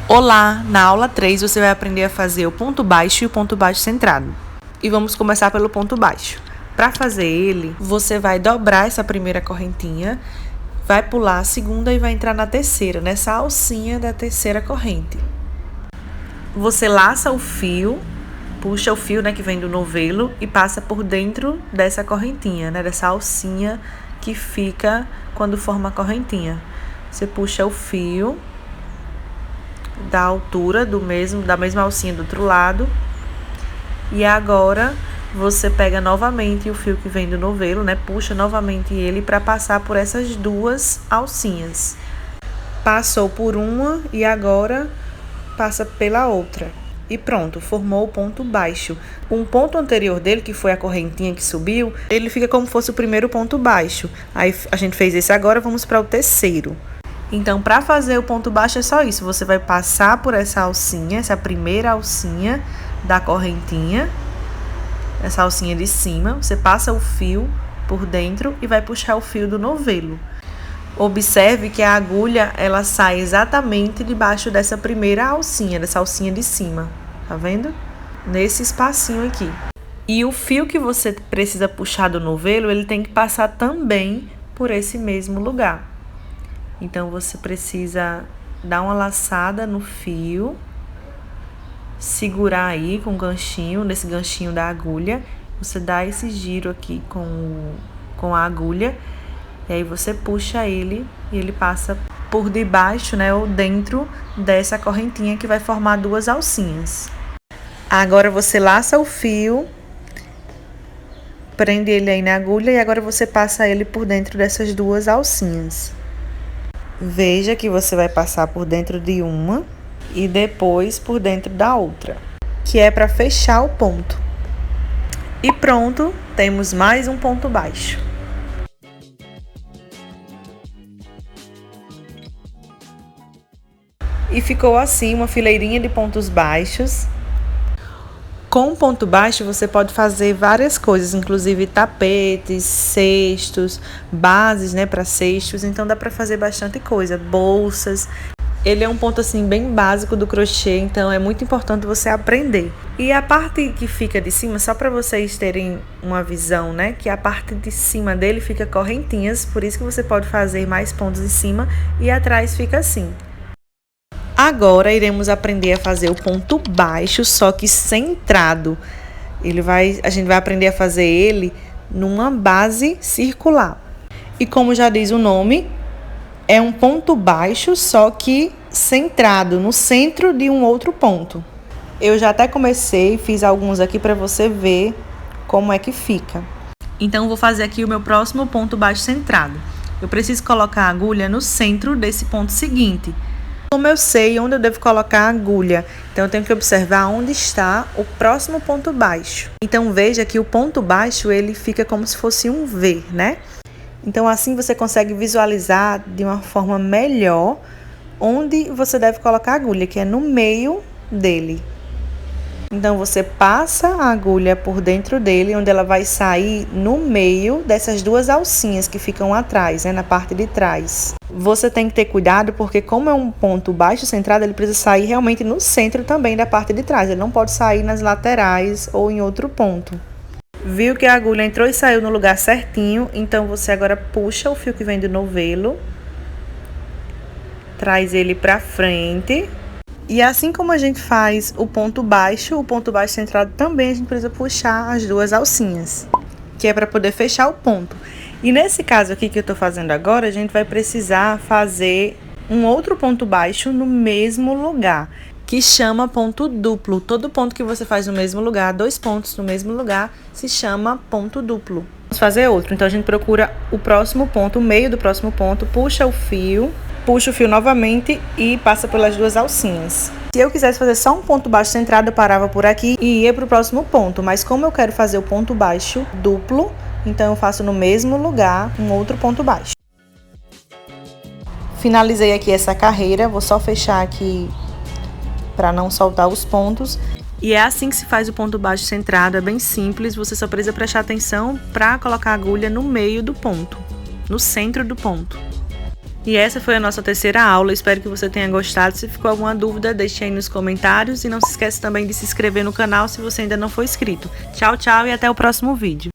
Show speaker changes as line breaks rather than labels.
Olá! Na aula 3 você vai aprender a fazer o ponto baixo e o ponto baixo centrado. E vamos começar pelo ponto baixo. Para fazer ele, você vai dobrar essa primeira correntinha, vai pular a segunda e vai entrar na terceira, nessa alcinha da terceira corrente. Você laça o fio, puxa o fio, que vem do novelo e passa por dentro dessa correntinha, dessa alcinha que fica quando forma a correntinha. Você puxa o fio da altura da mesma alcinha do outro lado. E agora você pega novamente o fio que vem do novelo, puxa novamente ele para passar por essas duas alcinhas. Passou por uma e agora passa pela outra. E pronto, formou o ponto baixo. Um ponto anterior dele, que foi a correntinha que subiu, ele fica como se fosse o primeiro ponto baixo. Aí a gente fez esse agora, vamos para o terceiro. Então, para fazer o ponto baixo é só isso. Você vai passar por essa alcinha, essa primeira alcinha da correntinha, essa alcinha de cima. Você passa o fio por dentro e vai puxar o fio do novelo. Observe que a agulha, ela sai exatamente debaixo dessa primeira alcinha, dessa alcinha de cima. Tá vendo? Nesse espacinho aqui. E o fio que você precisa puxar do novelo, ele tem que passar também por esse mesmo lugar. Então, você precisa dar uma laçada no fio, segurar aí com o ganchinho, nesse ganchinho da agulha. Você dá esse giro aqui com a agulha, e aí você puxa ele e ele passa por debaixo, ou dentro dessa correntinha que vai formar duas alcinhas. Agora você laça o fio, prende ele aí na agulha e agora você passa ele por dentro dessas duas alcinhas. Veja que você vai passar por dentro de uma e depois por dentro da outra, que é para fechar o ponto. E pronto, temos mais um ponto baixo. E ficou assim uma fileirinha de pontos baixos. Com o ponto baixo você pode fazer várias coisas, inclusive tapetes, cestos, bases, para cestos. Então dá para fazer bastante coisa, bolsas. Ele é um ponto assim bem básico do crochê, então é muito importante você aprender. E a parte que fica de cima, só para vocês terem uma visão, que a parte de cima dele fica correntinhas, por isso que você pode fazer mais pontos em cima e atrás fica assim. Agora iremos aprender a fazer o ponto baixo, só que centrado. A gente vai aprender a fazer ele numa base circular. E como já diz o nome, é um ponto baixo, só que centrado no centro de um outro ponto. Eu já até comecei, fiz alguns aqui para você ver como é que fica. Então, vou fazer aqui o meu próximo ponto baixo centrado. Eu preciso colocar a agulha no centro desse ponto seguinte. Como eu sei onde eu devo colocar a agulha, então eu tenho que observar onde está o próximo ponto baixo. Então veja que o ponto baixo ele fica como se fosse um V, Então assim você consegue visualizar de uma forma melhor onde você deve colocar a agulha, que é no meio dele. Então você passa a agulha por dentro dele, onde ela vai sair no meio dessas duas alcinhas que ficam atrás, na parte de trás. Você tem que ter cuidado porque como é um ponto baixo centrado, ele precisa sair realmente no centro também da parte de trás. Ele não pode sair nas laterais ou em outro ponto. Viu que a agulha entrou e saiu no lugar certinho, então você agora puxa o fio que vem do novelo, traz ele pra frente. E assim como a gente faz o ponto baixo centrado também a gente precisa puxar as duas alcinhas, que é para poder fechar o ponto. E nesse caso aqui que eu tô fazendo agora, a gente vai precisar fazer um outro ponto baixo no mesmo lugar, que chama ponto duplo. Todo ponto que você faz no mesmo lugar, 2 pontos no mesmo lugar, se chama ponto duplo. Vamos fazer outro. Então a gente procura o próximo ponto, o meio do próximo ponto, puxa o fio novamente e passa pelas duas alcinhas. Se eu quisesse fazer só um ponto baixo centrado, eu parava por aqui e ia para o próximo ponto. Mas como eu quero fazer o ponto baixo duplo, então eu faço no mesmo lugar um outro ponto baixo. Finalizei aqui essa carreira, vou só fechar aqui para não soltar os pontos. E é assim que se faz o ponto baixo centrado, é bem simples, você só precisa prestar atenção para colocar a agulha no meio do ponto, no centro do ponto. E essa foi a nossa terceira aula, espero que você tenha gostado. Se ficou alguma dúvida, deixe aí nos comentários e não se esqueça também de se inscrever no canal se você ainda não for inscrito. Tchau, tchau e até o próximo vídeo.